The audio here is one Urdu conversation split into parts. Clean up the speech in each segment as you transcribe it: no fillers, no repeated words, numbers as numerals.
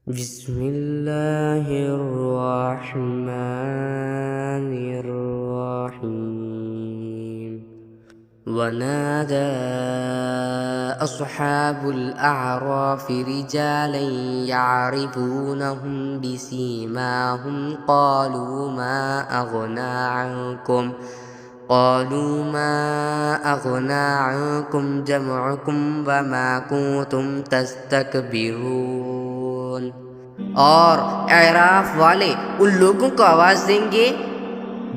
بسم الله الرحمن الرحيم ونادى أصحاب الأعراف رجالا يعرفونهم بسيماهم قالوا ما أغنى عنكم جمعكم وما كنتم تستكبرون۔ اور اعراف والے ان لوگوں کو آواز دیں گے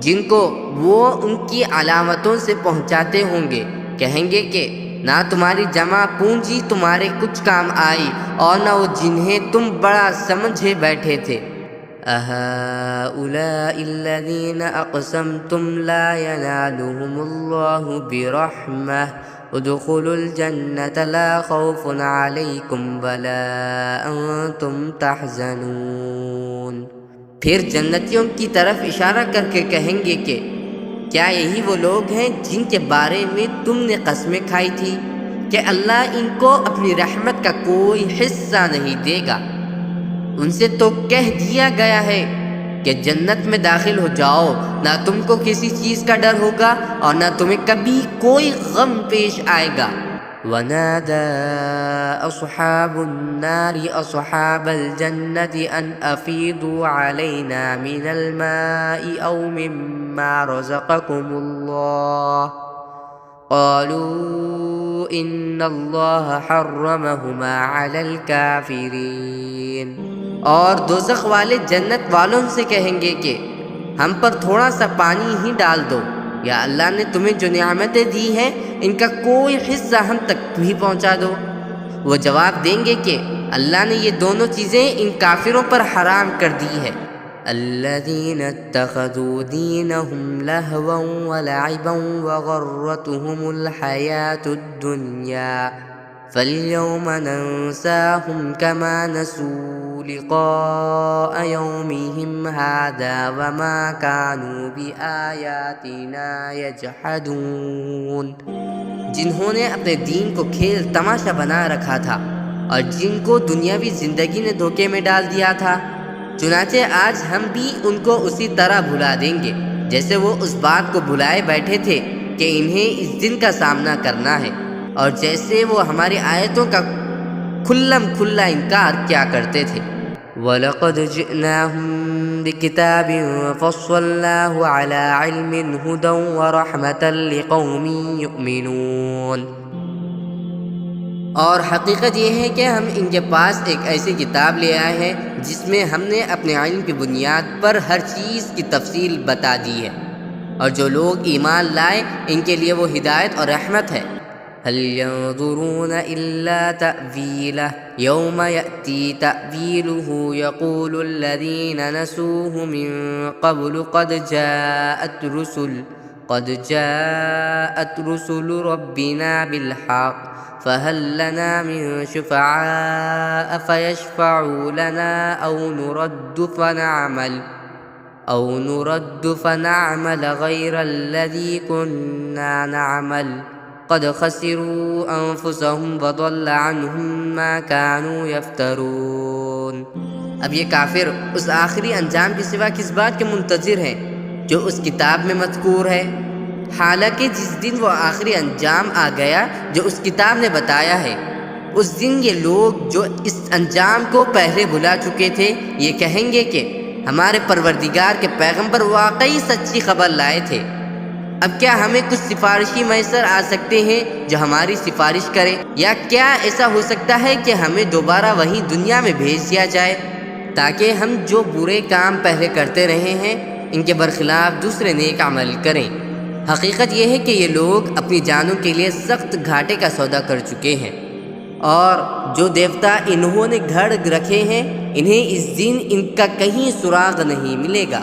جن کو وہ ان کی علامتوں سے پہنچاتے ہوں گے، کہیں گے کہ نہ تمہاری جمع پونجی تمہارے کچھ کام آئی اور نہ وہ جنہیں تم بڑا سمجھے بیٹھے تھے۔ أهؤلاء الذين أقسمتم لا ينالهم الله برحمة ادخلوا الجنة لا خوف عليكم ولا أنتم تحزنون۔ پھر جنتیوں کی طرف اشارہ کر کے کہیں گے کہ کیا یہی وہ لوگ ہیں جن کے بارے میں تم نے قسمیں کھائی تھی کہ اللہ ان کو اپنی رحمت کا کوئی حصہ نہیں دے گا؟ ان سے تو کہہ دیا گیا ہے کہ جنت میں داخل ہو جاؤ، نہ تم کو کسی چیز کا ڈر ہوگا اور نہ تمہیں کبھی کوئی غم پیش آئے گا۔ وَنَادَى أَصْحَابُ النَّارِ أَصْحَابَ الْجَنَّةِ أَنْ أَفِيضُوا عَلَيْنَا مِنَ الْمَاءِ أَوْ مِمَّا رَزَقَكُمُ اللَّهُ قَالُوا إِنَّ اللَّهَ حَرَّمَهُمَا عَلَى الْكَافِرِينَ۔ اور دوزخ والے جنت والوں سے کہیں گے کہ ہم پر تھوڑا سا پانی ہی ڈال دو، یا اللہ نے تمہیں جو نعمتیں دی ہیں ان کا کوئی حصہ ہم تک بھی پہنچا دو۔ وہ جواب دیں گے کہ اللہ نے یہ دونوں چیزیں ان کافروں پر حرام کر دی ہے۔ الذين اتخذوا دينهم لهوا ولعبا وغرتهم الحياة الدنيا فاليوم ننساهم كما نسوا لقاء يومهم هذا وما كانوا بآياتنا يجحدون۔ جنہوں نے اپنے دین کو کھیل تماشا بنا رکھا تھا اور جن کو دنیاوی زندگی نے دھوکے میں ڈال دیا تھا، چنانچہ آج ہم بھی ان کو اسی طرح بھلا دیں گے جیسے وہ اس بات کو بھلائے بیٹھے تھے کہ انہیں اس دن کا سامنا کرنا ہے، اور جیسے وہ ہماری آیتوں کا کھلم کھلا انکار کیا کرتے تھے۔ وَلَقَدْ جِئْنَاهُمْ بِكِتَابٍ فَصَّلْنَاهُ عَلَى عِلْمٍ هُدًى وَرَحْمَةً لِقَوْمٍ يُؤْمِنُونَ۔ اور حقیقت یہ ہے کہ ہم ان کے پاس ایک ایسی کتاب لے آئے ہیں جس میں ہم نے اپنے علم کی بنیاد پر ہر چیز کی تفصیل بتا دی ہے، اور جو لوگ ایمان لائے ان کے لیے وہ ہدایت اور رحمت ہے۔ هل ينظرون إلا تأويله يوم يأتي تأويله يقول الذين نسوه من قبل قد جاءت رسل ربنا بالحق فهل لنا من شفعاء فيشفعوا لنا أو نرد فنعمل غير الذي كنا نعمل قد خسروا أنفسهم وضل عنهم ما كانوا يفترون۔ اب یہ کافر اس آخری انجام کے سوا کس بات کے منتظر ہیں جو اس کتاب میں مذکور ہے، حالانکہ جس دن وہ آخری انجام آ گیا جو اس کتاب نے بتایا ہے، اس دن یہ لوگ جو اس انجام کو پہلے بھلا چکے تھے یہ کہیں گے کہ ہمارے پروردگار کے پیغمبر واقعی سچی خبر لائے تھے۔ اب کیا ہمیں کچھ سفارشی میسر آ سکتے ہیں جو ہماری سفارش کرے، یا کیا ایسا ہو سکتا ہے کہ ہمیں دوبارہ وہی دنیا میں بھیج دیا جائے تاکہ ہم جو برے کام پہلے کرتے رہے ہیں ان کے برخلاف دوسرے نیک عمل کریں؟ حقیقت یہ ہے کہ یہ لوگ اپنی جانوں کے لیے سخت گھاٹے کا سودا کر چکے ہیں، اور جو دیوتا انہوں نے گھڑ رکھے ہیں انہیں اس دن ان کا کہیں سراغ نہیں ملے گا۔